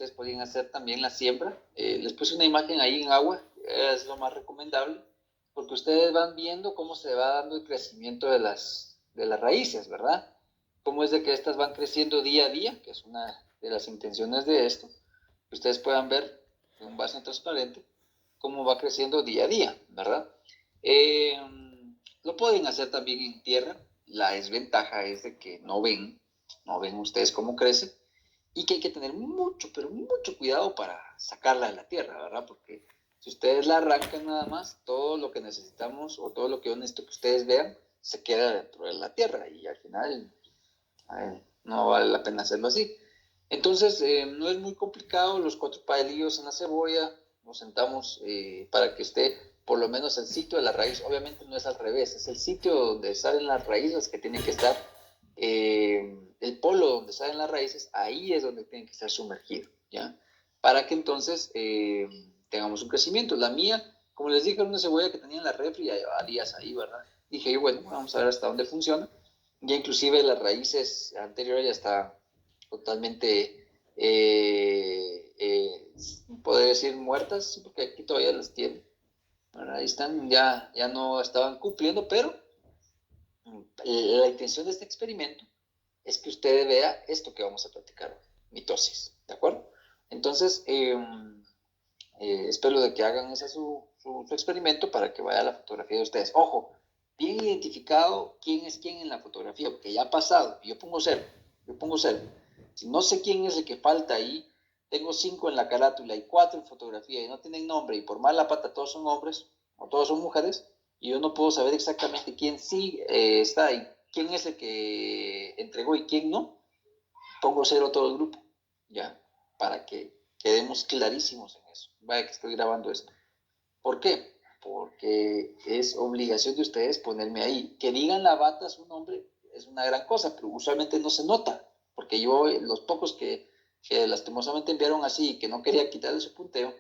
ustedes podrían hacer también la siembra. Les puse una imagen ahí en agua, es lo más recomendable, porque ustedes van viendo cómo se va dando el crecimiento de las raíces, ¿verdad? Cómo es de que estas van creciendo día a día, que es una de las intenciones de esto, que ustedes puedan ver en un vaso transparente cómo va creciendo día a día, ¿verdad? Eh, lo pueden hacer también en tierra. La desventaja es de que no ven ustedes cómo crece y que hay que tener mucho, pero mucho cuidado para sacarla de la tierra, ¿verdad? Porque si ustedes la arrancan nada más, todo lo que necesitamos o todo lo que yo necesito que ustedes vean se queda dentro de la tierra y al final no vale la pena hacerlo así. Entonces, no es muy complicado, los 4 palillos en la cebolla, nos sentamos para que esté por lo menos el sitio de la raíz. Obviamente no es al revés, es el sitio donde salen las raíces que tienen que estar, el polo donde salen las raíces, ahí es donde tienen que estar sumergidos, ¿ya? Para que entonces tengamos un crecimiento. La mía, como les dije, era una cebolla que tenía en la refri, ya llevaba días ahí, ¿verdad? Dije, bueno, vamos a ver hasta dónde funciona. Ya inclusive las raíces anteriores ya están totalmente, poder decir, muertas, porque aquí todavía las tiene. Bueno, ahí están, ya no estaban cumpliendo, pero la intención de este experimento es que usted vea esto que vamos a platicar hoy, mitosis, ¿de acuerdo? Entonces, espero de que hagan ese su experimento para que vaya la fotografía de ustedes. Ojo, bien identificado quién es quién en la fotografía, porque ya ha pasado, yo pongo cero. Si no sé quién es el que falta ahí, tengo 5 en la carátula y 4 en fotografía y no tienen nombre y por mala pata todos son hombres o todos son mujeres y yo no puedo saber exactamente quién sí está ahí, quién es el que entregó y quién no, pongo cero todo el grupo, ¿ya? Para que quedemos clarísimos en eso. Vaya que estoy grabando esto. ¿Por qué? Porque es obligación de ustedes ponerme ahí. Que digan la bata su nombre es una gran cosa, pero usualmente no se nota, porque yo, los pocos que lastimosamente enviaron así y que no quería quitarle su punteo,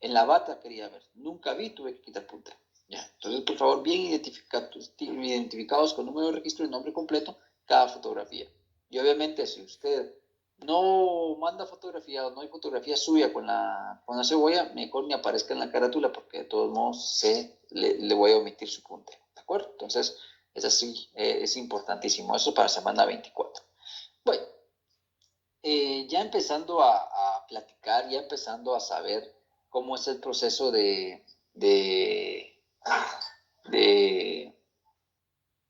en la bata quería ver. Nunca vi, tuve que quitar punteo. ¿Ya? Entonces, por favor, bien identificados con número de registro y nombre completo cada fotografía. Y obviamente, si usted no manda fotografía o no hay fotografía suya con la cebolla, mejor me aparezca en la carátula porque de todos modos le voy a omitir su punte, ¿de acuerdo? Entonces, es así, es importantísimo. Eso para semana 24. Bueno, ya empezando a platicar, ya empezando a saber cómo es el proceso de, de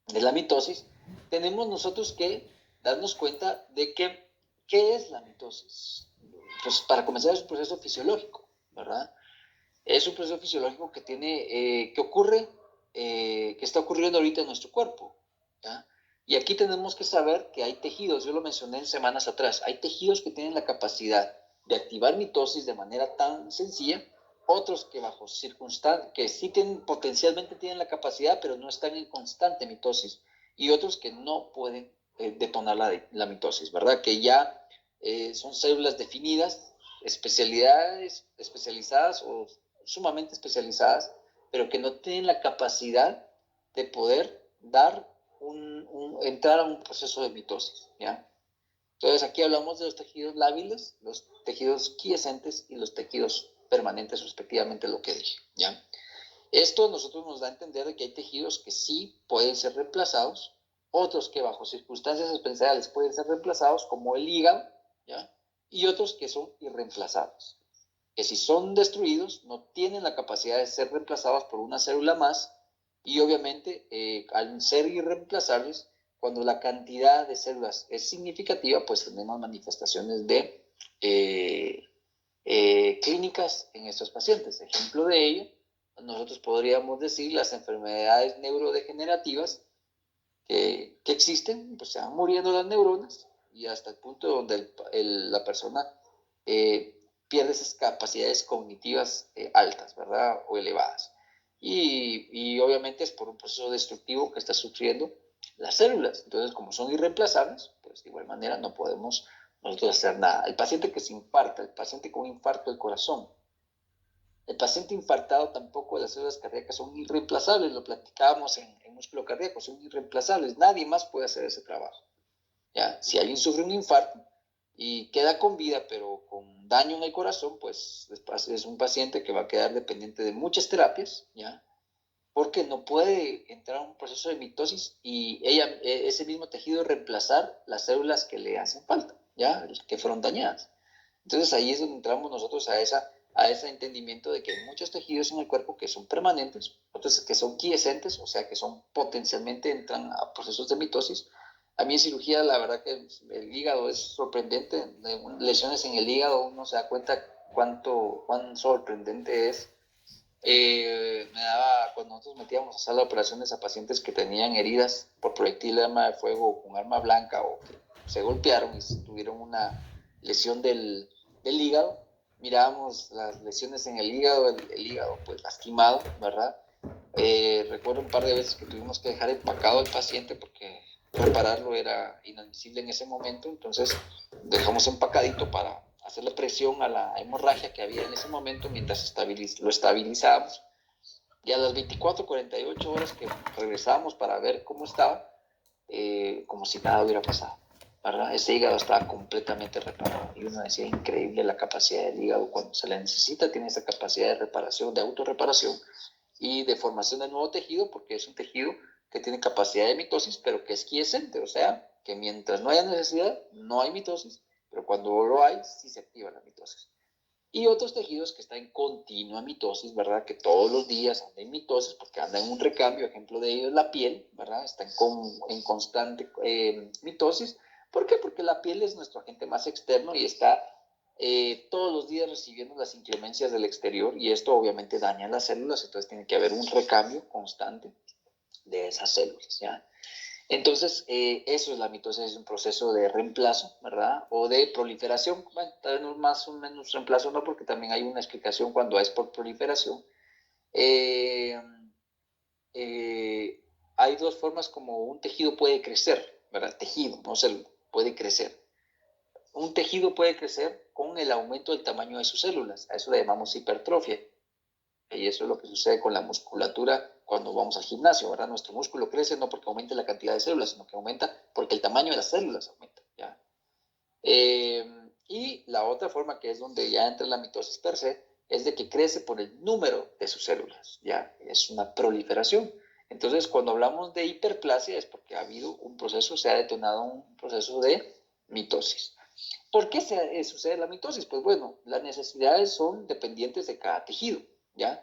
la mitosis, tenemos nosotros que darnos cuenta de que, ¿qué es la mitosis? Pues para comenzar es un proceso fisiológico, ¿verdad? Es un proceso fisiológico que que ocurre, que está ocurriendo ahorita en nuestro cuerpo, ¿ya? Y aquí tenemos que saber que hay tejidos, yo lo mencioné en semanas atrás, hay tejidos que tienen la capacidad de activar mitosis de manera tan sencilla, otros que bajo circunstancias, que sí potencialmente tienen la capacidad, pero no están en constante mitosis, y otros que no pueden detonar la mitosis, ¿verdad? Que ya son células definidas, especializadas o sumamente especializadas, pero que no tienen la capacidad de poder entrar a un proceso de mitosis, ¿ya? Entonces aquí hablamos de los tejidos lábiles, los tejidos quiescentes y los tejidos permanentes, respectivamente, lo que dije, ¿ya? Esto a nosotros nos da a entender de que hay tejidos que sí pueden ser reemplazados, otros que bajo circunstancias especiales pueden ser reemplazados, como el hígado, ¿ya? Y otros que son irreemplazables, que si son destruidos no tienen la capacidad de ser reemplazados por una célula más y obviamente al ser irreemplazables, cuando la cantidad de células es significativa, pues tenemos manifestaciones de clínicas en estos pacientes. Ejemplo de ello, nosotros podríamos decir las enfermedades neurodegenerativas que existen, pues se van muriendo las neuronas y hasta el punto donde la persona pierde esas capacidades cognitivas altas, ¿verdad? O elevadas. Y obviamente es por un proceso destructivo que está sufriendo las células. Entonces, como son irreemplazables, pues de igual manera no podemos nosotros hacer nada. El paciente que se infarta, el paciente con infarto del corazón, el paciente infartado tampoco, las células cardíacas son irreemplazables, lo platicábamos en músculo cardíaco, son irreemplazables, nadie más puede hacer ese trabajo. ¿Ya? Si alguien sufre un infarto y queda con vida, pero con daño en el corazón, pues es un paciente que va a quedar dependiente de muchas terapias, ¿ya? Porque no puede entrar a un proceso de mitosis y ese mismo tejido reemplazar las células que le hacen falta, ¿ya? Que fueron dañadas. Entonces ahí es donde entramos nosotros a ese entendimiento de que hay muchos tejidos en el cuerpo que son permanentes, otros que son quiescentes, o sea, que son potencialmente entran a procesos de mitosis. A mí en cirugía, la verdad que el hígado es sorprendente, lesiones en el hígado, uno se da cuenta cuán sorprendente es. Me daba, cuando nosotros metíamos a sala de operaciones a pacientes que tenían heridas por proyectil de arma de fuego o con arma blanca o que se golpearon y tuvieron una lesión del hígado, mirábamos las lesiones en el hígado, el hígado pues lastimado, ¿verdad? Recuerdo un par de veces que tuvimos que dejar empacado al paciente porque repararlo era inadmisible en ese momento, entonces dejamos empacadito para hacerle presión a la hemorragia que había en ese momento mientras lo estabilizábamos. Y a las 24, 48 horas que regresábamos para ver cómo estaba, como si nada hubiera pasado, ¿verdad? Ese hígado estaba completamente reparado. Y uno decía, increíble la capacidad del hígado cuando se le necesita, tiene esa capacidad de reparación, de autorreparación y de formación de nuevo tejido, porque es un tejido que tiene capacidad de mitosis, pero que es quiescente, o sea, que mientras no haya necesidad, no hay mitosis, pero cuando lo hay, sí se activa la mitosis. Y otros tejidos que están en continua mitosis, ¿verdad? Que todos los días andan en mitosis porque andan en un recambio, ejemplo de ello es la piel, ¿verdad? Está en constante mitosis. ¿Por qué? Porque la piel es nuestro agente más externo y está todos los días recibiendo las inclemencias del exterior y esto obviamente daña las células, entonces tiene que haber un recambio constante de esas células, ¿ya? Entonces, eso es la mitosis, es un proceso de reemplazo, ¿verdad? O de proliferación. Bueno, tal vez no más o menos reemplazo, no, porque también hay una explicación cuando es por proliferación. Eh, eh, hay dos formas como un tejido puede crecer, ¿verdad? Tejido, no célula, puede crecer. Un tejido puede crecer con el aumento del tamaño de sus células. A eso le llamamos hipertrofia. Y eso es lo que sucede con la musculatura cuando vamos al gimnasio, ¿verdad? Nuestro músculo crece no porque aumente la cantidad de células, sino que aumenta porque el tamaño de las células aumenta, ¿ya? Y la otra forma, que es donde ya entra la mitosis per se, es de que crece por el número de sus células, ¿ya? Es una proliferación. Entonces, cuando hablamos de hiperplasia es porque ha habido un proceso, se ha detonado un proceso de mitosis. ¿Por qué sucede la mitosis? Pues bueno, las necesidades son dependientes de cada tejido, ¿ya?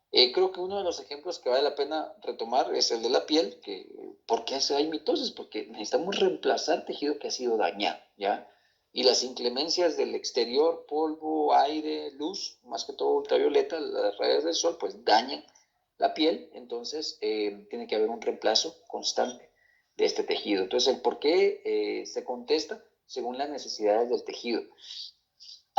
Creo que uno de los ejemplos que vale la pena retomar es el de la piel, que ¿por qué hay mitosis? Porque necesitamos reemplazar tejido que ha sido dañado, ¿ya? Y las inclemencias del exterior, polvo, aire, luz, más que todo ultravioleta, las rayas del sol, pues dañan la piel, entonces tiene que haber un reemplazo constante de este tejido. Entonces, el por qué se contesta según las necesidades del tejido.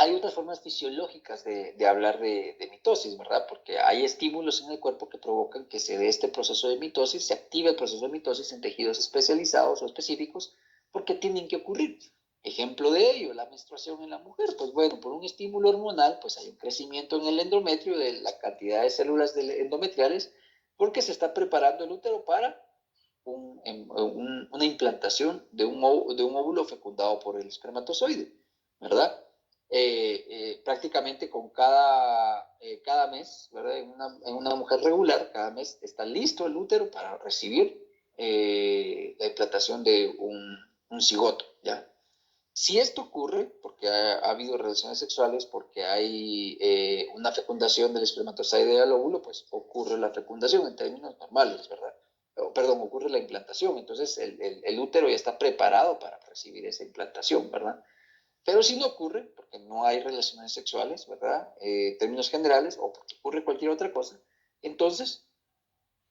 Hay otras formas fisiológicas de hablar de mitosis, ¿verdad? Porque hay estímulos en el cuerpo que provocan que se dé este proceso de mitosis, se active el proceso de mitosis en tejidos especializados o específicos, porque tienen que ocurrir. Ejemplo de ello, la menstruación en la mujer. Pues bueno, por un estímulo hormonal, pues hay un crecimiento en el endometrio de la cantidad de células endometriales, porque se está preparando el útero para una implantación de un óvulo fecundado por el espermatozoide, ¿verdad? Prácticamente con cada mes, ¿verdad? En una mujer regular, cada mes está listo el útero para recibir la implantación de un cigoto, ¿ya? Si esto ocurre, porque ha habido relaciones sexuales, porque hay una fecundación del espermatozoide al óvulo, pues ocurre la fecundación en términos normales, ¿verdad? Perdón, ocurre la implantación. Entonces el útero ya está preparado para recibir esa implantación, ¿verdad? Pero si no ocurre, porque no hay relaciones sexuales, ¿verdad? En términos generales, o porque ocurre cualquier otra cosa, entonces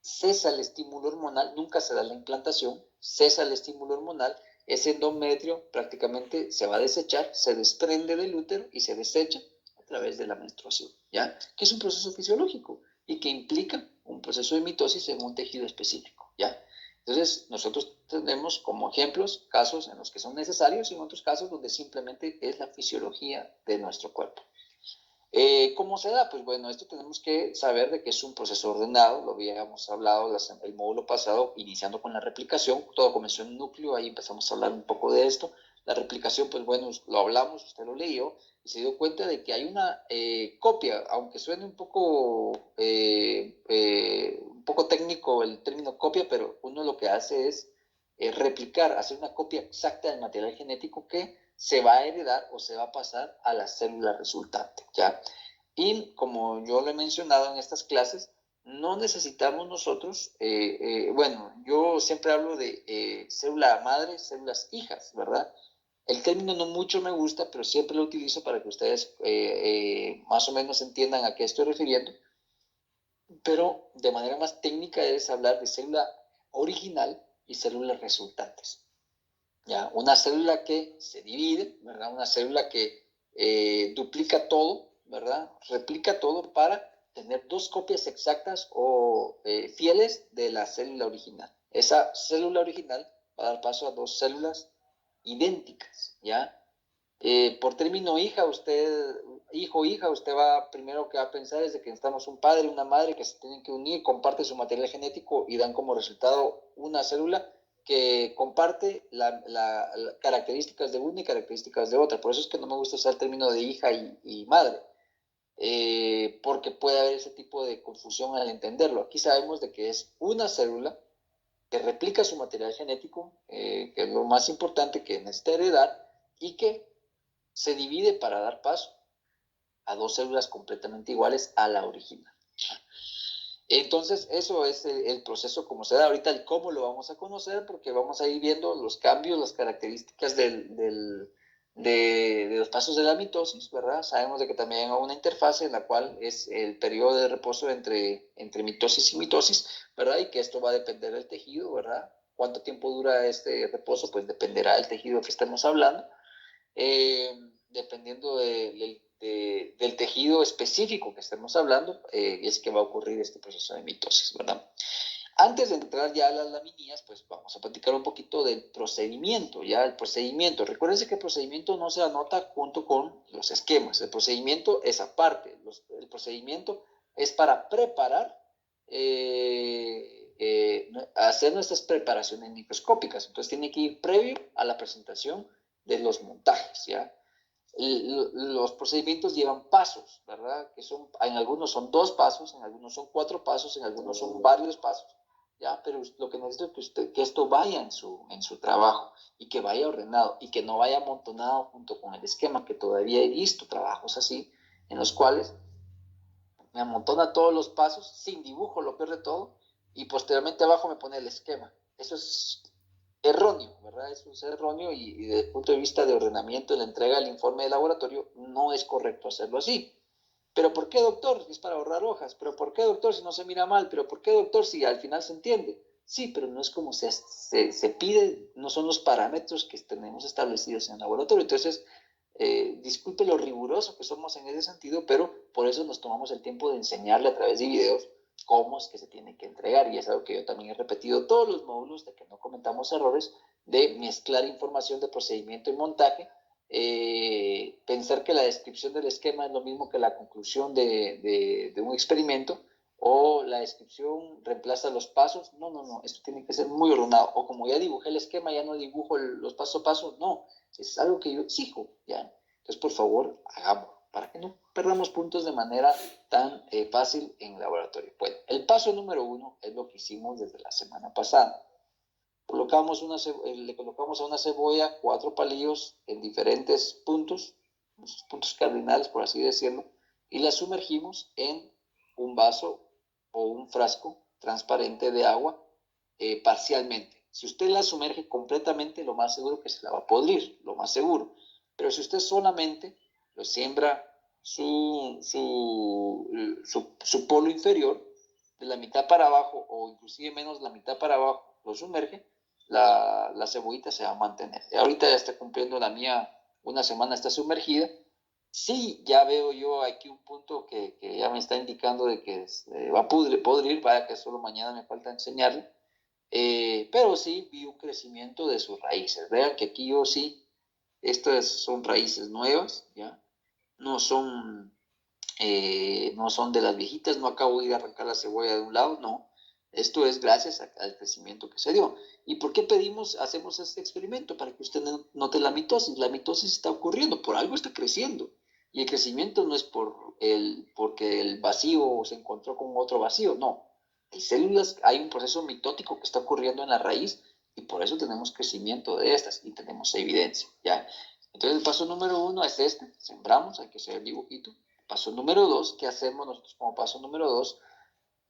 cesa el estímulo hormonal, nunca se da la implantación, cesa el estímulo hormonal, ese endometrio prácticamente se va a desechar, se desprende del útero y se desecha a través de la menstruación, ¿ya? Que es un proceso fisiológico y que implica un proceso de mitosis en un tejido específico, ¿ya? Entonces, nosotros tenemos como ejemplos casos en los que son necesarios y en otros casos donde simplemente es la fisiología de nuestro cuerpo. ¿Cómo se da? Pues bueno, esto tenemos que saber de que es un proceso ordenado, lo habíamos hablado el módulo pasado, iniciando con la replicación, todo comenzó en un núcleo, ahí empezamos a hablar un poco de esto. La replicación, pues bueno, lo hablamos, usted lo leyó, y se dio cuenta de que hay una copia, aunque suene un poco técnico el término copia, pero uno lo que hace es replicar, hacer una copia exacta del material genético que se va a heredar o se va a pasar a la célula resultante, ¿ya? Y como yo lo he mencionado en estas clases, no necesitamos nosotros, bueno, yo siempre hablo de célula madre, células hijas, ¿verdad? El término no mucho me gusta, pero siempre lo utilizo para que ustedes más o menos entiendan a qué estoy refiriendo. Pero de manera más técnica es hablar de célula original y células resultantes. ¿Ya? Una célula que se divide, ¿verdad? Una célula que duplica todo, ¿verdad? Replica todo para tener dos copias exactas o fieles de la célula original. Esa célula original va a dar paso a dos células idénticas, ¿ya? Por término hijo, hija, usted va, primero que va a pensar es de que estamos un padre y una madre que se tienen que unir, comparten su material genético y dan como resultado una célula que comparte características de una y características de otra. Por eso es que no me gusta usar el término de hija y madre, porque puede haber ese tipo de confusión al entenderlo. Aquí sabemos de que es una célula que replica su material genético, que es lo más importante que necesita heredar, y que se divide para dar paso a dos células completamente iguales a la original. Entonces, eso es el proceso como se da. Ahorita el cómo lo vamos a conocer porque vamos a ir viendo los cambios, las características de los pasos de la mitosis, ¿verdad? Sabemos de que también hay una interfase en la cual es el periodo de reposo entre mitosis y mitosis, ¿verdad? Y que esto va a depender del tejido, ¿verdad? ¿Cuánto tiempo dura este reposo? Pues dependerá del tejido que estemos hablando. Dependiendo del tejido específico que estemos hablando, es que va a ocurrir este proceso de mitosis, ¿verdad? Antes de entrar ya a las laminías, pues vamos a platicar un poquito del procedimiento, ya el procedimiento. Recuérdense que el procedimiento no se anota junto con los esquemas, el procedimiento es aparte, el procedimiento es para preparar, hacer nuestras preparaciones microscópicas, entonces tiene que ir previo a la presentación de los montajes, ¿ya? Los procedimientos llevan pasos, ¿verdad? En algunos son 2 pasos, en algunos son 4 pasos, en algunos son varios pasos, ¿ya? Pero lo que necesito es que esto vaya en su trabajo y que vaya ordenado y que no vaya amontonado junto con el esquema, que todavía he visto trabajos así, en los cuales me amontona todos los pasos, sin dibujo, lo peor de todo, y posteriormente abajo me pone el esquema. Eso es erróneo, ¿verdad? Eso es erróneo y desde el punto de vista de ordenamiento de la entrega del informe de laboratorio no es correcto hacerlo así. ¿Pero por qué, doctor? Es para ahorrar hojas. ¿Pero por qué, doctor, si no se mira mal? ¿Pero por qué, doctor, si al final se entiende? Sí, pero no es como se pide, no son los parámetros que tenemos establecidos en el laboratorio. Entonces, disculpe lo riguroso que somos en ese sentido, pero por eso nos tomamos el tiempo de enseñarle a través de videos cómo es que se tiene que entregar. Y es algo que yo también he repetido todos los módulos de que no cometamos errores, de mezclar información de procedimiento y montaje. Pensar que la descripción del esquema es lo mismo que la conclusión de un experimento, o la descripción reemplaza los pasos. No, no, no, esto tiene que ser muy ordenado. O como ya dibujé el esquema, ya no dibujo los paso a paso. No, es algo que yo exijo, ¿ya? Entonces, por favor, hagámoslo para que no perdamos puntos de manera tan fácil en el laboratorio. Bueno, el paso número 1 es lo que hicimos desde la semana pasada. Le colocamos a una cebolla 4 palillos en diferentes puntos, puntos cardinales, por así decirlo, y la sumergimos en un vaso o un frasco transparente de agua parcialmente. Si usted la sumerge completamente, lo más seguro que se la va a podrir, lo más seguro. Pero si usted solamente lo siembra su polo inferior, de la mitad para abajo o inclusive menos la mitad para abajo, lo sumerge, la cebollita se va a mantener. Y ahorita ya está cumpliendo la mía, una semana está sumergida. Sí, ya veo yo aquí un punto que ya me está indicando de que va a podrir, vaya que solo mañana me falta enseñarle. Pero sí vi un crecimiento de sus raíces. Vean que aquí yo sí, estas son raíces nuevas, ¿ya? No son, no son de las viejitas, no acabo de ir a arrancar la cebolla de un lado, no. Esto es gracias al crecimiento que se dio. ¿Y por qué hacemos este experimento? Para que usted note la mitosis. La mitosis está ocurriendo, por algo está creciendo. Y el crecimiento no es porque el vacío se encontró con otro vacío, no. En células hay un proceso mitótico que está ocurriendo en la raíz y por eso tenemos crecimiento de estas y tenemos evidencia, ¿ya? Entonces el paso número 1 es este, sembramos, hay que hacer el dibujito. Paso número 2, ¿qué hacemos nosotros como paso número 2?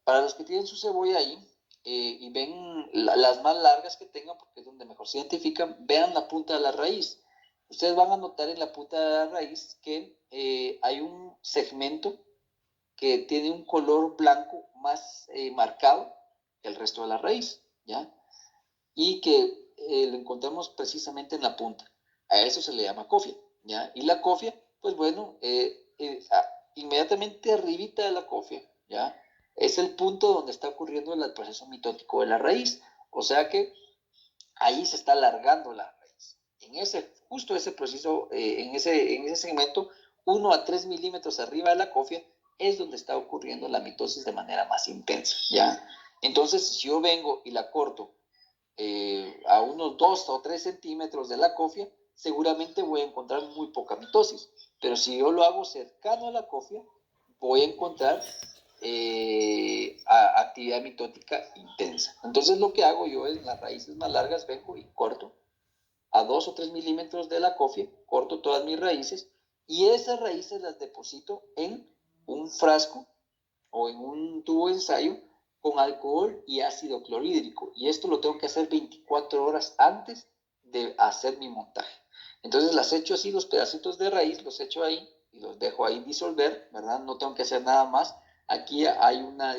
Para los que tienen su cebolla ahí y ven las más largas que tengan, porque es donde mejor se identifican, vean la punta de la raíz. Ustedes van a notar en la punta de la raíz que hay un segmento que tiene un color blanco más marcado que el resto de la raíz, ¿ya? Y que lo encontramos precisamente en la punta. A eso se le llama cofia, ¿ya? Y la cofia, pues bueno, inmediatamente arribita de la cofia, ¿ya? Es el punto donde está ocurriendo el proceso mitótico de la raíz. O sea que ahí se está alargando la raíz. Justo ese proceso, en ese segmento, 1 a 3 milímetros arriba de la cofia, es donde está ocurriendo la mitosis de manera más intensa, ¿ya? Entonces, si yo vengo y la corto a unos 2 o 3 centímetros de la cofia, seguramente voy a encontrar muy poca mitosis. Pero si yo lo hago cercano a la cofia, voy a encontrar actividad mitótica intensa. Entonces lo que hago yo en las raíces más largas vengo y corto a 2 o 3 milímetros de la cofia, corto todas mis raíces y esas raíces las deposito en un frasco o en un tubo de ensayo con alcohol y ácido clorhídrico. Y esto lo tengo que hacer 24 horas antes de hacer mi montaje. Entonces las echo así, los pedacitos de raíz, los echo ahí y los dejo ahí disolver, ¿verdad? No tengo que hacer nada más. Aquí hay una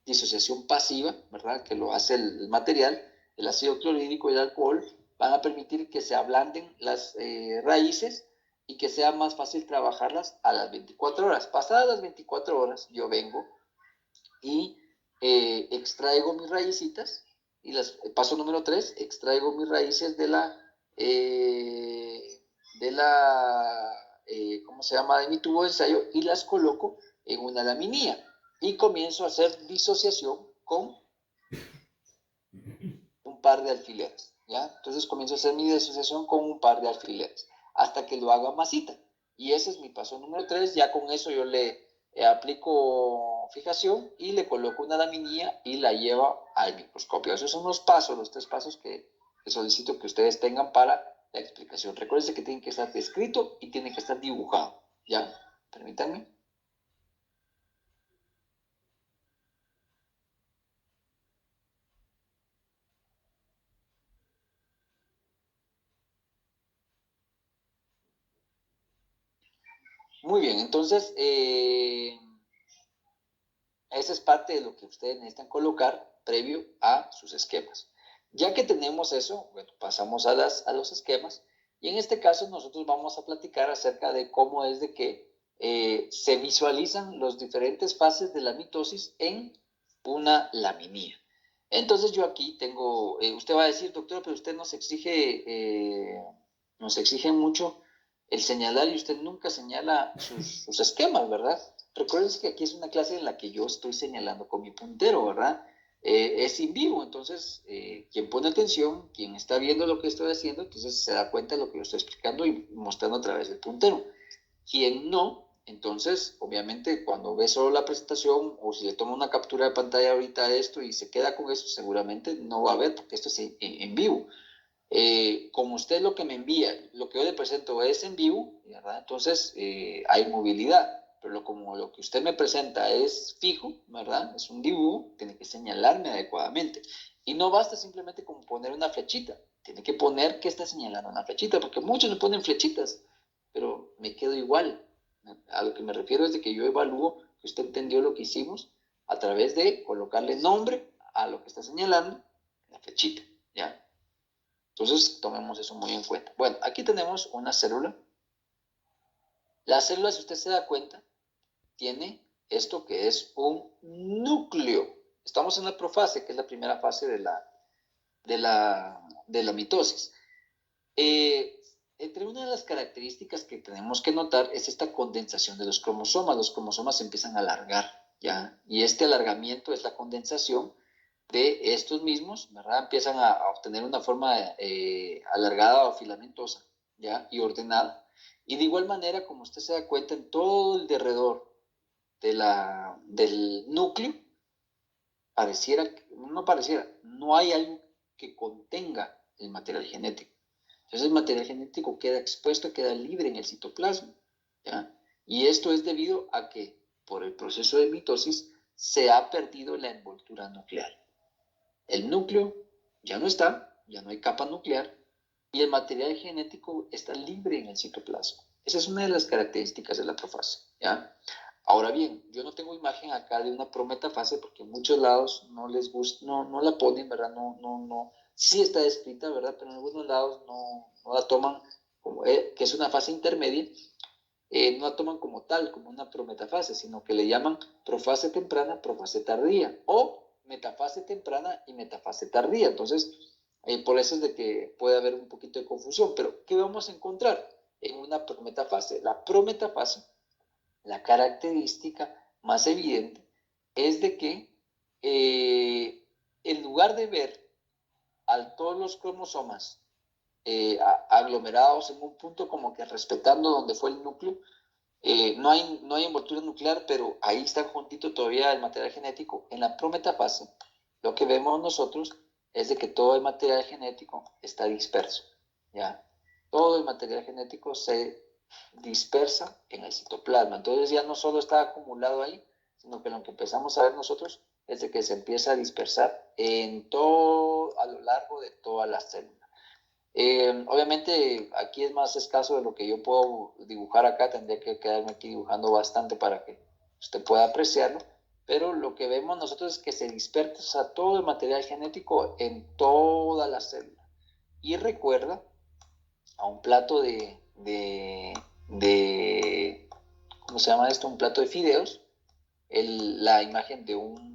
disociación pasiva, ¿verdad? Que lo hace el material, el ácido clorhídrico y el alcohol van a permitir que se ablanden las raíces y que sea más fácil trabajarlas a las 24 horas. Pasadas las 24 horas, yo vengo y extraigo mis raícitas y paso número 3, extraigo mis raíces ¿cómo se llama? De mi tubo de ensayo y las coloco en una laminilla y comienzo a hacer disociación con un par de alfileres, ¿ya? Entonces comienzo a hacer mi disociación con un par de alfileres hasta que lo haga masita. Y ese es mi paso número 3. Ya con eso yo le aplico fijación y le coloco una laminilla y la llevo al microscopio. Esos son los pasos, los 3 pasos que solicito que ustedes tengan para la explicación. Recuerden que tiene que estar escrito y tiene que estar dibujado, ¿ya? Permítanme. Muy bien, entonces esa es parte de lo que ustedes necesitan colocar previo a sus esquemas. Ya que tenemos eso, bueno, pasamos a los esquemas y en este caso nosotros vamos a platicar acerca de cómo es de que se visualizan las diferentes fases de la mitosis en una laminilla. Entonces yo aquí tengo, usted va a decir, doctor, pero usted nos exige mucho el señalar y usted nunca señala sus esquemas, ¿verdad? Recuerden que aquí es una clase en la que yo estoy señalando con mi puntero, ¿verdad? Es en vivo, entonces quien pone atención, quien está viendo lo que estoy haciendo, entonces se da cuenta de lo que yo estoy explicando y mostrando a través del puntero. Quien no, entonces obviamente cuando ve solo la presentación o si le toma una captura de pantalla ahorita a esto y se queda con eso, seguramente no va a ver porque esto es en vivo. Como usted lo que me envía, lo que yo le presento es en vivo, ¿verdad? Entonces hay movilidad, pero como lo que usted me presenta es fijo, ¿verdad? Es un dibujo, tiene que señalarme adecuadamente. Y no basta simplemente con poner una flechita, tiene que poner que está señalando una flechita, porque muchos me ponen flechitas, pero me quedo igual. A lo que me refiero es de que yo evalúo que usted entendió lo que hicimos a través de colocarle nombre a lo que está señalando, la flechita, ¿ya? Entonces, tomemos eso muy en cuenta. Bueno, aquí tenemos una célula. La célula, si usted se da cuenta, tiene esto que es un núcleo. Estamos en la profase, que es la primera fase de la mitosis. Entre una de las características que tenemos que notar es esta condensación de los cromosomas. Los cromosomas se empiezan a alargar, ¿ya? Y este alargamiento es la condensación de estos mismos, ¿verdad? Empiezan a obtener una forma alargada o filamentosa, ¿ya? Y ordenada. Y de igual manera, como usted se da cuenta, en todo el derredor del núcleo, no hay algo que contenga el material genético. Entonces el material genético queda expuesto, queda libre en el citoplasma, ¿ya? Y esto es debido a que por el proceso de mitosis se ha perdido la envoltura nuclear. El núcleo ya no está, ya no hay capa nuclear, y el material genético está libre en el citoplasma. Esa es una de las características de la profase, ¿ya? Ahora bien, yo no tengo imagen acá de una prometafase porque en muchos lados no les gusta, no la ponen, ¿verdad? No. Sí está descrita, ¿verdad? Pero en algunos lados no la toman como, que es una fase intermedia, no la toman como tal, como una prometafase, sino que le llaman profase temprana, profase tardía, o metafase temprana y metafase tardía. Entonces, por eso es de que puede haber un poquito de confusión. Pero, ¿qué vamos a encontrar en una prometafase? La prometafase, la característica más evidente es de que en lugar de ver a todos los cromosomas aglomerados en un punto como que respetando donde fue el núcleo, no hay envoltura nuclear, pero ahí está juntito todavía el material genético. En la prometafase, lo que vemos nosotros es de que todo el material genético está disperso, ¿ya? Todo el material genético se dispersa en el citoplasma. Entonces ya no solo está acumulado ahí, sino que lo que empezamos a ver nosotros es de que se empieza a dispersar a lo largo de todas las células. Obviamente aquí es más escaso de lo que yo puedo dibujar acá, tendría que quedarme aquí dibujando bastante para que usted pueda apreciarlo, pero lo que vemos nosotros es que se dispersa todo el material genético en toda la célula. Y recuerda a un plato ¿cómo se llama esto? Un plato de fideos, la imagen de una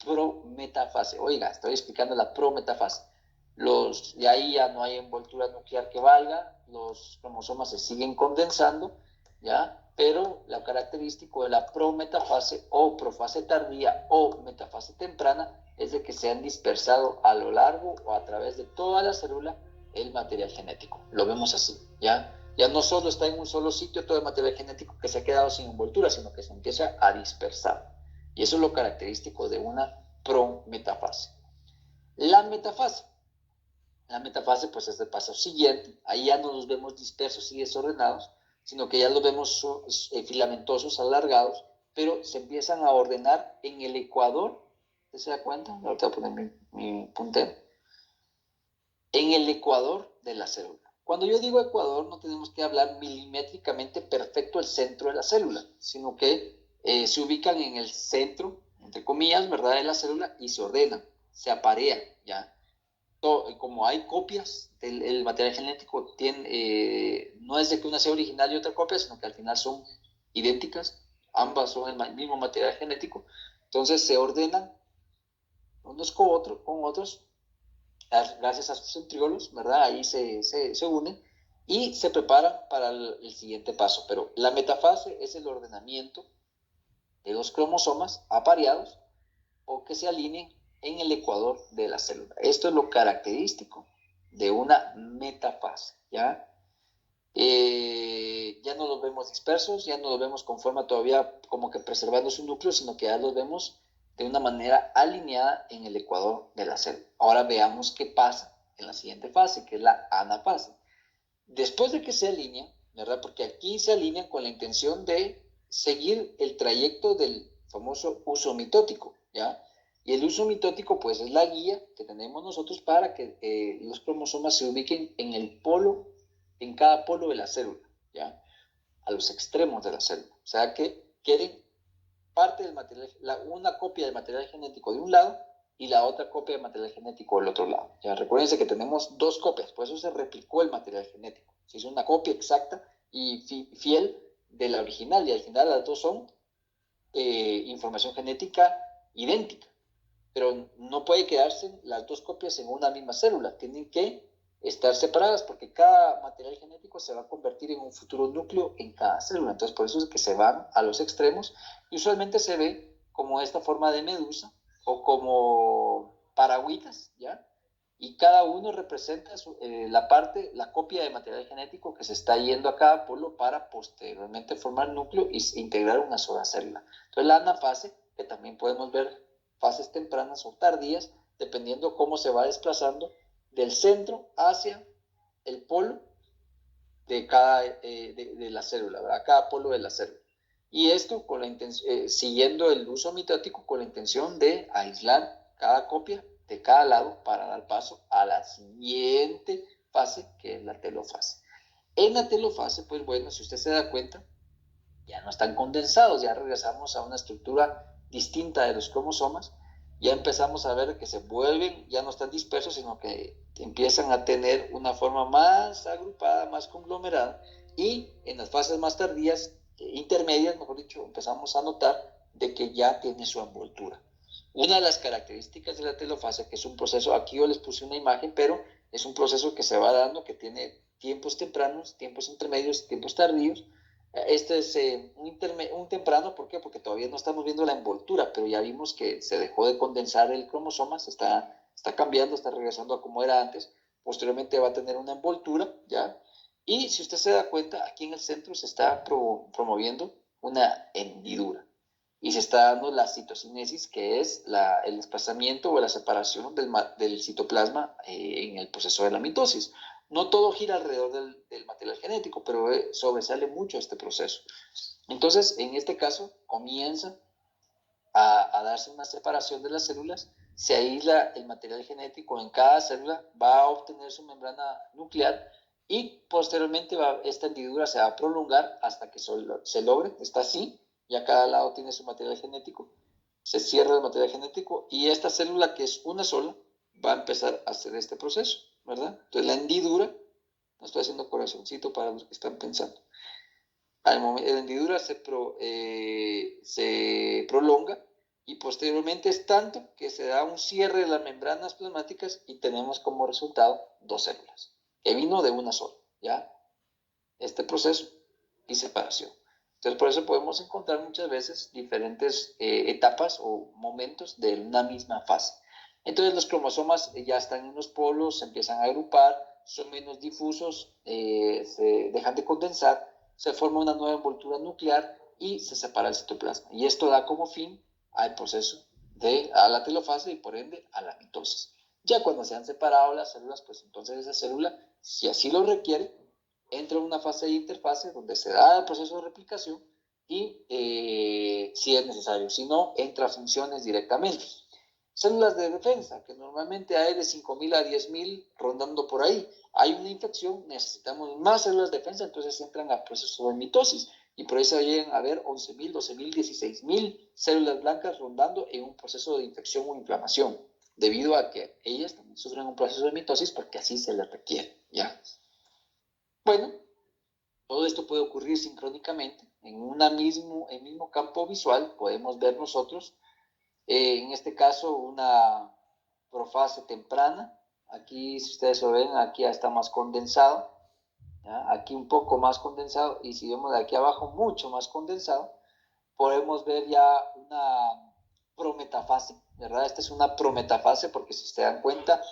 prometafase. Oiga, estoy explicando la prometafase. Y ahí ya no hay envoltura nuclear que valga, los cromosomas se siguen condensando, ¿ya? Pero lo característico de la prometafase o profase tardía o metafase temprana es de que se han dispersado a lo largo o a través de toda la célula el material genético. Lo vemos así, ¿ya? Ya no solo está en un solo sitio todo el material genético que se ha quedado sin envoltura, sino que se empieza a dispersar. Y eso es lo característico de una prometafase. La metafase. La metafase pues es el paso siguiente. Ahí ya no los vemos dispersos y desordenados, sino que ya los vemos filamentosos, alargados, pero se empiezan a ordenar en el ecuador. ¿Usted se da cuenta? Ahorita voy a poner mi puntero. En el ecuador de la célula. Cuando yo digo ecuador, no tenemos que hablar milimétricamente perfecto el centro de la célula, sino que se ubican en el centro, entre comillas, ¿verdad?, de la célula y se ordenan, se aparean, ¿ya? Como hay copias del material genético, no es de que una sea original y otra copia, sino que al final son idénticas, ambas son el mismo material genético, entonces se ordenan unos con otros, gracias a sus centriolos, ¿verdad? Ahí se unen y se preparan para el siguiente paso. Pero la metafase es el ordenamiento de los cromosomas apareados o que se alineen en el ecuador de la célula. Esto es lo característico de una metafase, ¿ya? Ya no los vemos dispersos, ya no los vemos con forma todavía como que preservando su núcleo, sino que ya los vemos de una manera alineada en el ecuador de la célula. Ahora veamos qué pasa en la siguiente fase, que es la anafase. Después de que se alinean, ¿verdad? Porque aquí se alinean con la intención de seguir el trayecto del famoso uso mitótico, ¿ya? Y el uso mitótico, pues, es la guía que tenemos nosotros para que los cromosomas se ubiquen en cada polo de la célula, ¿ya? A los extremos de la célula. O sea, que queden parte del material, una copia del material genético de un lado y la otra copia del material genético del otro lado. Ya recuérdense que tenemos dos copias, por eso se replicó el material genético. Se hizo una copia exacta y fiel de la original, y al final las dos son información genética idéntica. Pero no puede quedarse las dos copias en una misma célula, tienen que estar separadas, porque cada material genético se va a convertir en un futuro núcleo en cada célula. Entonces, por eso es que se van a los extremos y usualmente se ve como esta forma de medusa o como paragüitas, ¿ya? Y cada uno representa la copia de material genético que se está yendo a cada polo para posteriormente formar núcleo y integrar una sola célula. Entonces, la anafase, que también podemos ver fases tempranas o tardías, dependiendo cómo se va desplazando del centro hacia el polo de la célula, ¿verdad? Cada polo de la célula. Y esto con siguiendo el uso mitótico con la intención de aislar cada copia de cada lado para dar paso a la siguiente fase, que es la telofase. En la telofase, pues bueno, si usted se da cuenta, ya no están condensados, ya regresamos a una estructura distinta de los cromosomas, ya empezamos a ver que se vuelven, ya no están dispersos, sino que empiezan a tener una forma más agrupada, más conglomerada, y en las fases más tardías, intermedias, mejor dicho, empezamos a notar de que ya tiene su envoltura. Una de las características de la telofase, que es un proceso, aquí yo les puse una imagen, pero es un proceso que se va dando, que tiene tiempos tempranos, tiempos intermedios, tiempos tardíos. Este es un temprano, ¿por qué? Porque todavía no estamos viendo la envoltura, pero ya vimos que se dejó de condensar el cromosoma, está cambiando, está regresando a como era antes. Posteriormente va a tener una envoltura, ¿ya? Y si usted se da cuenta, aquí en el centro se está promoviendo una hendidura y se está dando la citocinesis, que es el desplazamiento o la separación del citoplasma en el proceso de la mitosis. No todo gira alrededor del material genético, pero sobresale mucho este proceso. Entonces, en este caso, comienza a darse una separación de las células, se aísla el material genético en cada célula, va a obtener su membrana nuclear y posteriormente esta hendidura se va a prolongar hasta que se logre, está así, y a cada lado tiene su material genético, se cierra el material genético y esta célula, que es una sola, va a empezar a hacer este proceso, ¿verdad? Entonces la hendidura, no estoy haciendo corazoncito para los que están pensando, al momento, la hendidura se prolonga y posteriormente es tanto que se da un cierre de las membranas plasmáticas y tenemos como resultado dos células, que vino de una sola, ¿ya? Este proceso y separación. Entonces, por eso podemos encontrar muchas veces diferentes etapas o momentos de una misma fase. Entonces, los cromosomas ya están en los polos, se empiezan a agrupar, son menos difusos, se dejan de condensar, se forma una nueva envoltura nuclear y se separa el citoplasma. Y esto da como fin al proceso a la telofase y por ende a la mitosis. Ya cuando se han separado las células, pues entonces esa célula, si así lo requiere, entra en una fase de interfase donde se da el proceso de replicación y si es necesario, si no, entra a funciones directamente. Células de defensa, que normalmente hay de 5.000 a 10.000 rondando por ahí. Hay una infección, necesitamos más células de defensa, entonces entran a proceso de mitosis y por eso llegan a haber 11.000, 12.000, 16.000 células blancas rondando en un proceso de infección o inflamación, debido a que ellas también sufren un proceso de mitosis porque así se les requiere, ¿ya? Bueno, todo esto puede ocurrir sincrónicamente. En el mismo campo visual podemos ver nosotros, en este caso, una profase temprana. Aquí, si ustedes lo ven, aquí ya está más condensado. ¿Ya? Aquí un poco más condensado. Y si vemos de aquí abajo, mucho más condensado. Podemos ver ya una prometafase, ¿verdad? Esta es una prometafase porque si se dan cuenta,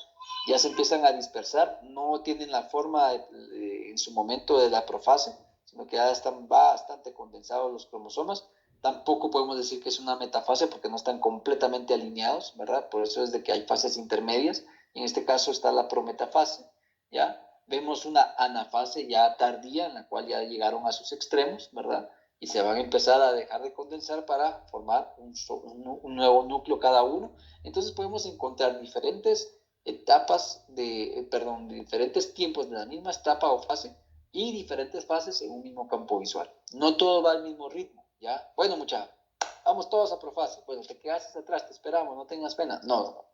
ya se empiezan a dispersar, no tienen la forma en su momento de la profase, sino que ya están bastante condensados los cromosomas. Tampoco podemos decir que es una metafase porque no están completamente alineados, ¿verdad? Por eso es de que hay fases intermedias. En este caso está la prometafase, ¿ya? Vemos una anafase ya tardía en la cual ya llegaron a sus extremos, ¿verdad? Y se van a empezar a dejar de condensar para formar un nuevo núcleo cada uno. Entonces podemos encontrar diferentes diferentes tiempos de la misma etapa o fase y diferentes fases en un mismo campo visual. No todo va al mismo ritmo, ¿ya? Bueno, muchachos, vamos todos a profase. Bueno, te quedas atrás, te esperamos, no tengas pena. No.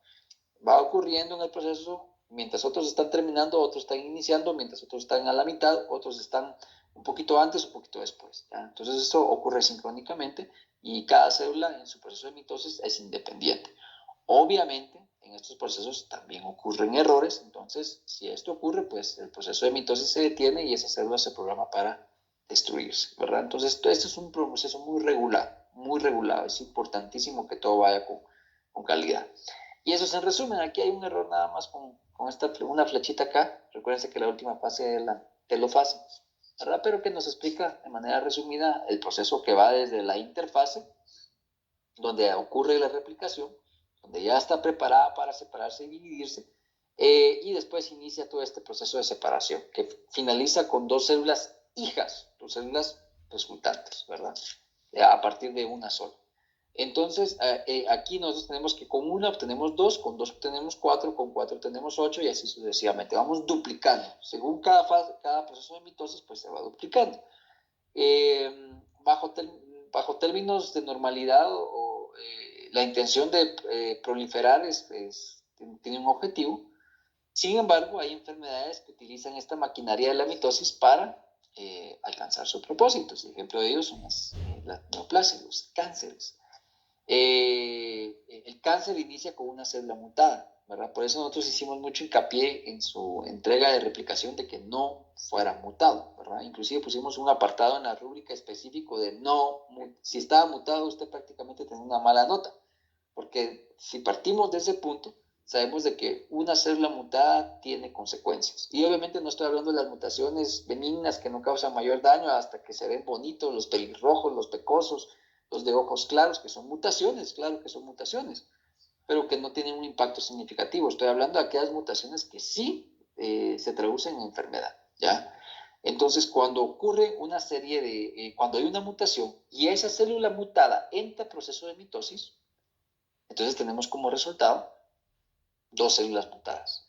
Va ocurriendo en el proceso, mientras otros están terminando, otros están iniciando, mientras otros están a la mitad, otros están un poquito antes, un poquito después, ¿ya? Entonces esto ocurre sincrónicamente y cada célula en su proceso de mitosis es independiente. Obviamente, en en estos procesos también ocurren errores. Entonces, si esto ocurre, pues el proceso de mitosis se detiene y esa célula se programa para destruirse, ¿verdad? Entonces, esto es un proceso muy regulado. Es importantísimo que todo vaya con calidad. Y eso es en resumen. Aquí hay un error nada más con una flechita acá. Recuérdense que la última fase es la telofase, ¿verdad? Pero que nos explica de manera resumida el proceso que va desde la interfase, donde ocurre la replicación, donde ya está preparada para separarse y dividirse, y después inicia todo este proceso de separación, que finaliza con dos células hijas, dos células resultantes, ¿verdad? A partir de una sola. Entonces, aquí nosotros tenemos que con una obtenemos dos, con dos obtenemos cuatro, con cuatro obtenemos ocho y así sucesivamente. Vamos duplicando. Según cada proceso de mitosis, pues se va duplicando. Bajo, bajo términos de normalidad la intención de proliferar tiene un objetivo. Sin embargo, hay enfermedades que utilizan esta maquinaria de la mitosis para alcanzar su propósito. El ejemplo de ellos son las neoplasias, los cánceres. El cáncer inicia con una célula mutada, ¿verdad? Por eso nosotros hicimos mucho hincapié en su entrega de replicación de que no fuera mutado, ¿verdad? Inclusive pusimos un apartado en la rúbrica específico de no, si estaba mutado usted prácticamente tenía una mala nota, porque si partimos de ese punto, sabemos de que una célula mutada tiene consecuencias. Y obviamente no estoy hablando de las mutaciones benignas que no causan mayor daño hasta que se ven bonitos, los pelirrojos, los pecosos, los de ojos claros, que son mutaciones, claro que son mutaciones, pero que no tienen un impacto significativo. Estoy hablando de aquellas mutaciones que sí se traducen en enfermedad, ¿ya? Entonces, cuando ocurre una serie cuando hay una mutación y esa célula mutada entra en proceso de mitosis, entonces tenemos como resultado dos células mutadas.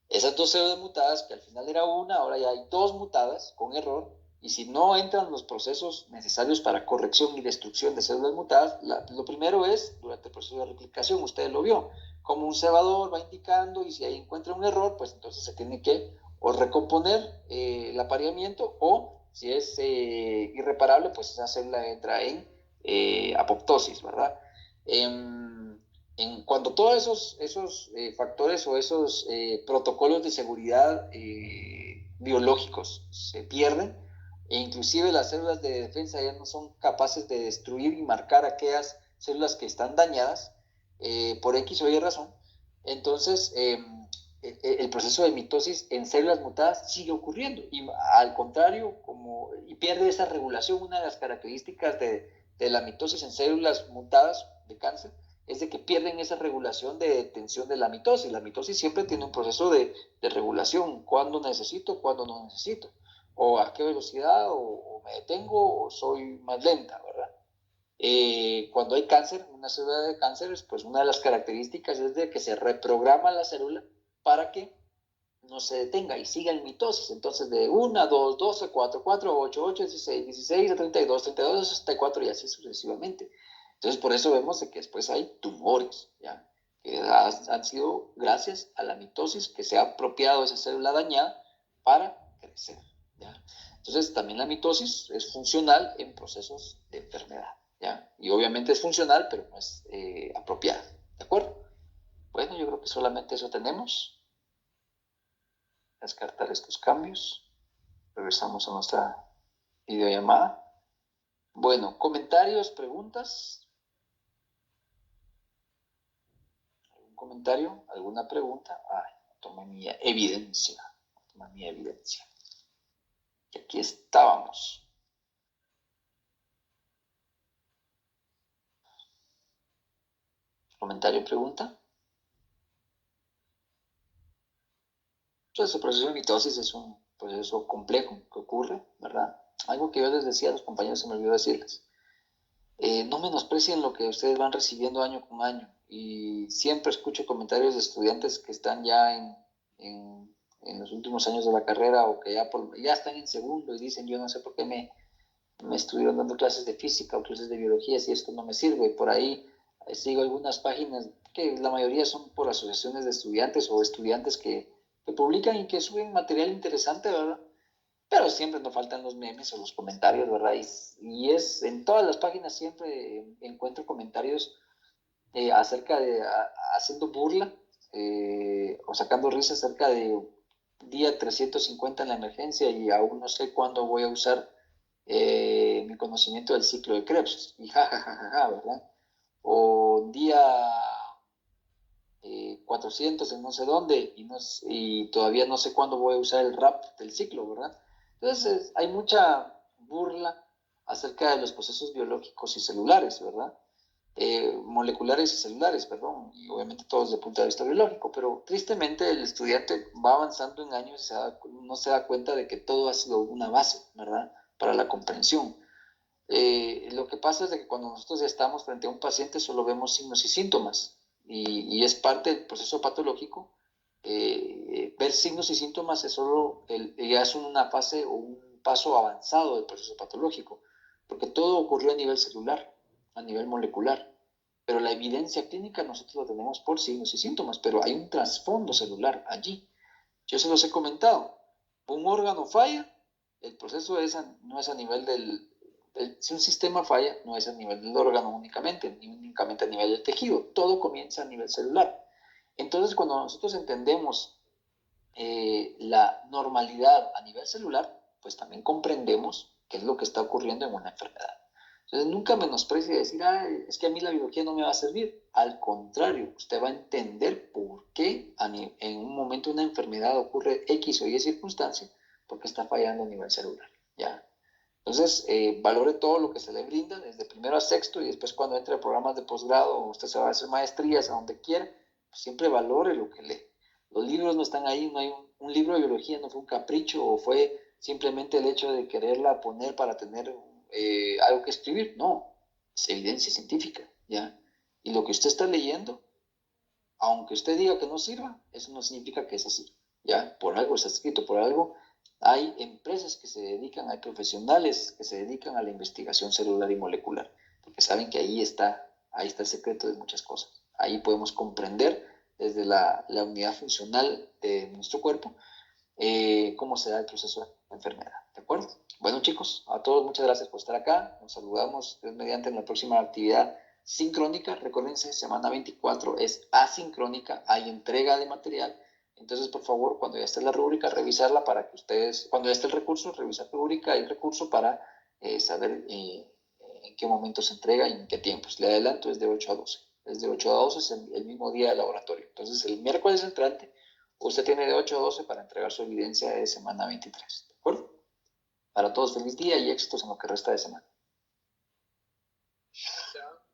Esas dos células mutadas, que al final era una, ahora ya hay dos mutadas con error, y si no entran los procesos necesarios para corrección y destrucción de células mutadas, lo primero es, durante el proceso de replicación, usted lo vio, como un cebador va indicando, y si ahí encuentra un error, pues entonces se tiene que o recomponer el apareamiento, o si es irreparable, pues esa célula entra en apoptosis, ¿verdad? Cuando todos esos factores o esos protocolos de seguridad biológicos se pierden, e inclusive las células de defensa ya no son capaces de destruir y marcar aquellas células que están dañadas por X o Y razón, entonces el proceso de mitosis en células mutadas sigue ocurriendo, y al contrario, y pierde esa regulación. Una de las características de la mitosis en células mutadas de cáncer es de que pierden esa regulación de tensión de la mitosis. La mitosis siempre tiene un proceso de regulación, cuándo necesito, cuándo no necesito, o a qué velocidad, o me detengo, o soy más lenta, ¿verdad? Cuando hay cáncer, una célula de cáncer, pues una de las características es de que se reprograma la célula para que no se detenga y siga en mitosis. Entonces, de 1, 2, 12, 4, 4, 8, 8, 16, 16, 32, 32, 64 y así sucesivamente. Entonces, por eso vemos de que después hay tumores, ¿ya? Que han sido gracias a la mitosis que se ha apropiado esa célula dañada para crecer, ¿ya? Entonces, también la mitosis es funcional en procesos de enfermedad, ¿ya? Y obviamente es funcional, pero no es apropiada, ¿de acuerdo? Bueno, yo creo que solamente eso tenemos. Descartar estos cambios. Regresamos a nuestra videollamada. Bueno, comentarios, preguntas. ¿Algún comentario? ¿Alguna pregunta? Toma mi evidencia. Toma mi evidencia. Y aquí estábamos. ¿Comentario, pregunta? Entonces, el proceso de mitosis es un proceso complejo que ocurre, ¿verdad? Algo que yo les decía a los compañeros, se me olvidó decirles. No menosprecien lo que ustedes van recibiendo año con año. Y siempre escucho comentarios de estudiantes que están ya en los últimos años de la carrera, o que ya están en segundo y dicen: yo no sé por qué me estuvieron dando clases de física o clases de biología si esto no me sirve. Por ahí sigo algunas páginas que la mayoría son por asociaciones de estudiantes o estudiantes que publican y que suben material interesante, ¿verdad? Pero siempre nos faltan los memes o los comentarios, ¿verdad? Y es en todas las páginas siempre encuentro comentarios acerca de haciendo burla o sacando risas cerca de día 350 en la emergencia y aún no sé cuándo voy a usar mi conocimiento del ciclo de Krebs, y ja, ¿verdad? O día 400 en no sé dónde y todavía no sé cuándo voy a usar el rap del ciclo, ¿verdad? Entonces hay mucha burla acerca de los procesos biológicos y celulares, ¿verdad? Moleculares y celulares, perdón, y obviamente todos desde el punto de vista biológico, pero tristemente el estudiante va avanzando en años y no se da cuenta de que todo ha sido una base, ¿verdad? Para la comprensión. Lo que pasa es de que cuando nosotros estamos frente a un paciente solo vemos signos y síntomas y es parte del proceso patológico. Ver signos y síntomas ya es una fase o un paso avanzado del proceso patológico, porque todo ocurrió a nivel celular, a nivel molecular, pero la evidencia clínica nosotros la tenemos por signos y síntomas, pero hay un trasfondo celular allí. Yo se los he comentado, un órgano falla, el proceso no es a nivel si un sistema falla, no es a nivel del órgano únicamente, ni únicamente a nivel del tejido, todo comienza a nivel celular. Entonces, cuando nosotros entendemos la normalidad a nivel celular, pues también comprendemos qué es lo que está ocurriendo en una enfermedad. Entonces, nunca menosprecie decir, es que a mí la biología no me va a servir. Al contrario, usted va a entender por qué en un momento una enfermedad ocurre X o Y circunstancia, porque está fallando a nivel celular, ¿ya? Entonces, valore todo lo que se le brinda, desde primero a sexto, y después cuando entre a programas de posgrado, o usted se va a hacer maestrías a donde quiera, pues siempre valore lo que lee. Los libros no están ahí, no hay un libro de biología, no fue un capricho, o fue simplemente el hecho de quererla poner para tener algo que escribir. No, es evidencia científica, ¿ya? Y lo que usted está leyendo, aunque usted diga que no sirva, eso no significa que eso sirva, ¿ya? Por algo está escrito, por algo hay empresas que se dedican, hay profesionales que se dedican a la investigación celular y molecular, porque saben que ahí está el secreto de muchas cosas. Ahí podemos comprender desde la unidad funcional de nuestro cuerpo cómo se da el proceso de la enfermedad, ¿de acuerdo? Bueno, chicos, a todos muchas gracias por estar acá. Nos saludamos mediante en la próxima actividad sincrónica. Recuérdense, semana 24 es asincrónica, hay entrega de material. Entonces, por favor, cuando ya esté la rúbrica, revisarla para que ustedes, cuando ya esté el recurso, revisar rúbrica y recurso para saber en qué momento se entrega y en qué tiempos. Le adelanto, es de 8 a 12. Es de 8 a 12, es el mismo día de laboratorio. Entonces, el miércoles entrante, usted tiene de 8 a 12 para entregar su evidencia de semana 23. ¿De acuerdo? Para todos, feliz día y éxitos en lo que resta de semana.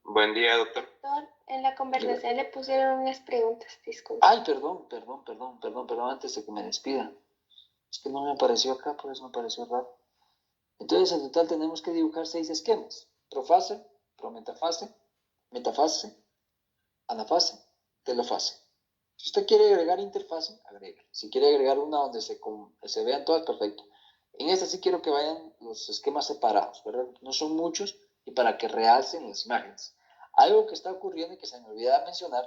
Buen día, doctor. Doctor, en la conversación le pusieron unas preguntas, disculpe. Ay, perdón, antes de que me despida. Es que no me apareció acá, por eso me pareció raro. Entonces, en total tenemos que dibujar 6 esquemas. Profase, prometafase, metafase, anafase, telofase. Si usted quiere agregar interfase, agregue. Si quiere agregar una donde se vean todas, perfecto. En esta sí quiero que vayan los esquemas separados, ¿verdad? No son muchos y para que realcen las imágenes. Algo que está ocurriendo y que se me olvidaba mencionar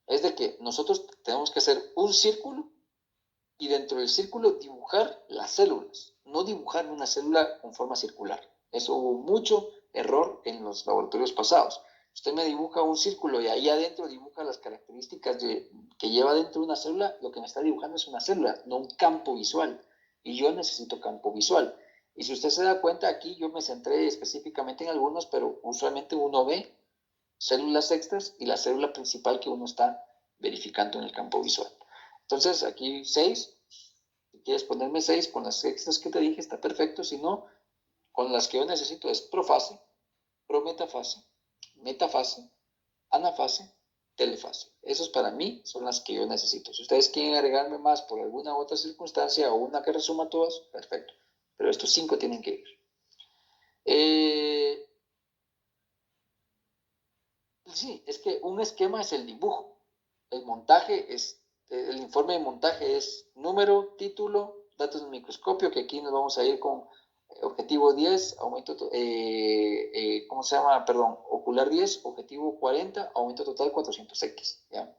es de que nosotros tenemos que hacer un círculo y dentro del círculo dibujar las células, no dibujar una célula con forma circular. Eso hubo mucho error en los laboratorios pasados. Usted me dibuja un círculo y ahí adentro dibuja las características que lleva dentro una célula, lo que me está dibujando es una célula, no un campo visual. Y yo necesito campo visual. Y si usted se da cuenta, aquí yo me centré específicamente en algunos, pero usualmente uno ve células extras y la célula principal que uno está verificando en el campo visual. Entonces, aquí 6, si quieres ponerme 6 con las extras que te dije, está perfecto. Si no, con las que yo necesito es profase, prometafase, metafase, anafase, telefase. Esos para mí son las que yo necesito. Si ustedes quieren agregarme más por alguna otra circunstancia o una que resuma todas, perfecto. Pero estos 5 tienen que ir. Sí, es que un esquema es el dibujo. El montaje es, el informe de montaje es número, título, datos del microscopio, que aquí nos vamos a ir con objetivo 10, aumento, ¿cómo se llama? Perdón, ocular 10, objetivo 40, aumento total 400X, ¿ya?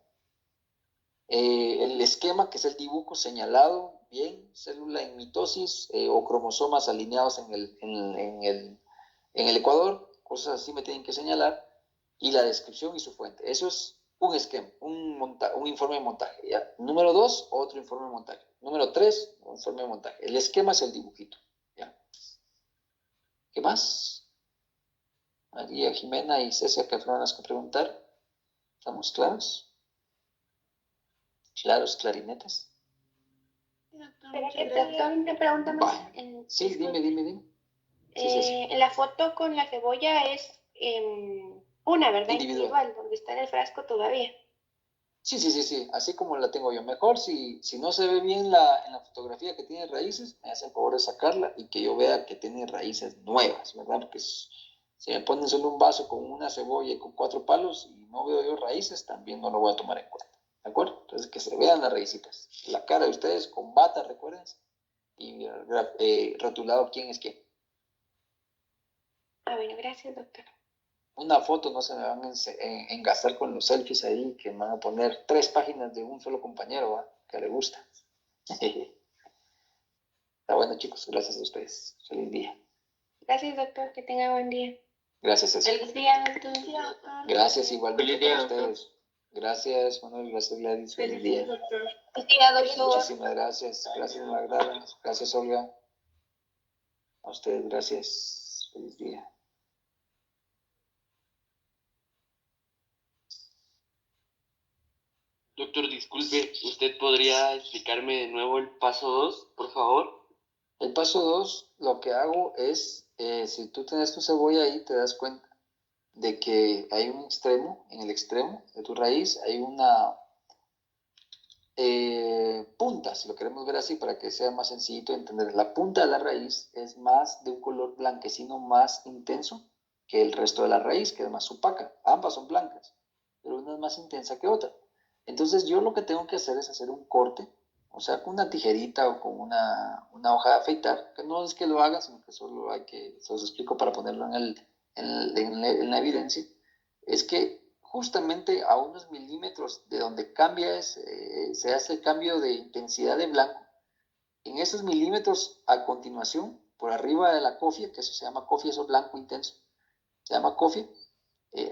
El esquema, que es el dibujo señalado, bien, célula en mitosis o cromosomas alineados en el ecuador, cosas así me tienen que señalar, y la descripción y su fuente. Eso es un esquema, un informe de montaje, ¿ya? Número 2, otro informe de montaje. Número 3, un informe de montaje. El esquema es el dibujito, ¿ya? ¿Qué más? María, Jimena y Cecia, que fueron las que preguntar. ¿Estamos claros? ¿Claros, clarinetes? Pero que doctor, una pregunta más. Sí, dime. Sí. En la foto con la cebolla es una, ¿verdad? Individual, donde está en el frasco todavía. Sí, así como la tengo yo. Mejor si no se ve bien en la fotografía que tiene raíces, me hacen favor de sacarla y que yo vea que tiene raíces nuevas, ¿verdad? Porque si me ponen solo un vaso con una cebolla y con 4 palos y no veo yo raíces, también no lo voy a tomar en cuenta, ¿de acuerdo? Entonces que se vean las raícitas. La cara de ustedes con bata, recuerden, y rotulado quién es quién. Bueno, gracias, doctor. Una foto no se me van a engastar con los selfies ahí, que me van a poner 3 páginas de un solo compañero, ¿va? Que le gusta. Está bueno, chicos, gracias a ustedes. Feliz día. Gracias, doctor, que tenga buen día. Gracias, Ceci. Feliz día, doctor. Gracias igualmente Feliz día, para ustedes. Gracias, Manuel, gracias, Gladys. Feliz día. Doctor. Feliz día, doctor. Muchísimas gracias. Gracias, Magdalena. Gracias, Olga. A ustedes, gracias. Feliz día. Doctor, disculpe, ¿usted podría explicarme de nuevo el paso 2, por favor? El paso 2, lo que hago es, si tú tienes tu cebolla ahí, te das cuenta de que hay un extremo, en el extremo de tu raíz hay una punta, si lo queremos ver así para que sea más sencillito de entender. La punta de la raíz es más de un color blanquecino más intenso que el resto de la raíz, que es más opaca. Ambas son blancas, pero una es más intensa que otra. Entonces yo lo que tengo que hacer es hacer un corte, o sea, con una tijerita o con una hoja de afeitar, que no es que lo haga, sino que solo hay que, se los explico para ponerlo en la evidencia, es que justamente a unos milímetros de donde cambia, se hace el cambio de intensidad de blanco, en esos milímetros a continuación, por arriba de la cofia, que eso se llama cofia, eso blanco intenso, se llama cofia,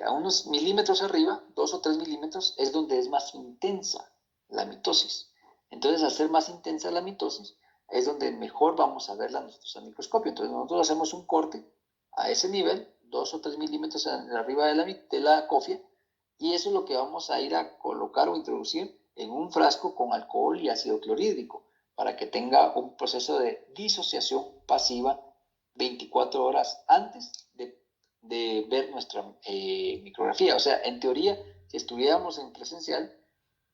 a unos milímetros arriba, 2 o 3 milímetros, es donde es más intensa la mitosis. Entonces, al ser más intensa la mitosis, es donde mejor vamos a verla nosotros al microscopio. Entonces, nosotros hacemos un corte a ese nivel, 2 o 3 milímetros arriba de la cofia, y eso es lo que vamos a ir a colocar o introducir en un frasco con alcohol y ácido clorhídrico, para que tenga un proceso de disociación pasiva 24 horas antes de ver nuestra micrografía. O sea, en teoría, si estuviéramos en presencial,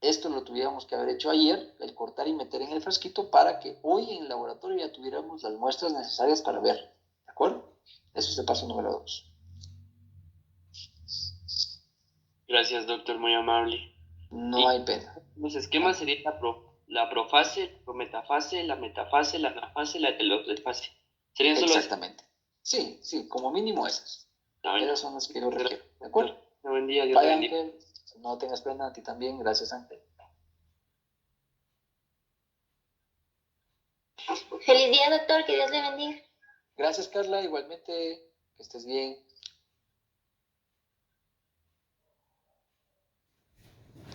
esto lo tuviéramos que haber hecho ayer, el cortar y meter en el frasquito, para que hoy en el laboratorio ya tuviéramos las muestras necesarias para ver. ¿De acuerdo? Eso es el paso número 2. Gracias, doctor, muy amable. No hay pena. Los esquemas serían la profase, la prometafase, la metafase, la anafase, la telofase. ¿Serían solo Exactamente. Sí, como mínimo esas. Esas son las que yo requiero. ¿De acuerdo? Buen día, Dios Vaya, te bendiga. Ángel, no tengas pena, a ti también. Gracias, Ángel. Feliz día, doctor, que Dios le bendiga. Gracias, Carla, igualmente, que estés bien.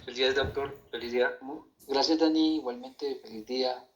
Feliz día, doctor. Feliz día. Gracias, Dani, igualmente, feliz día.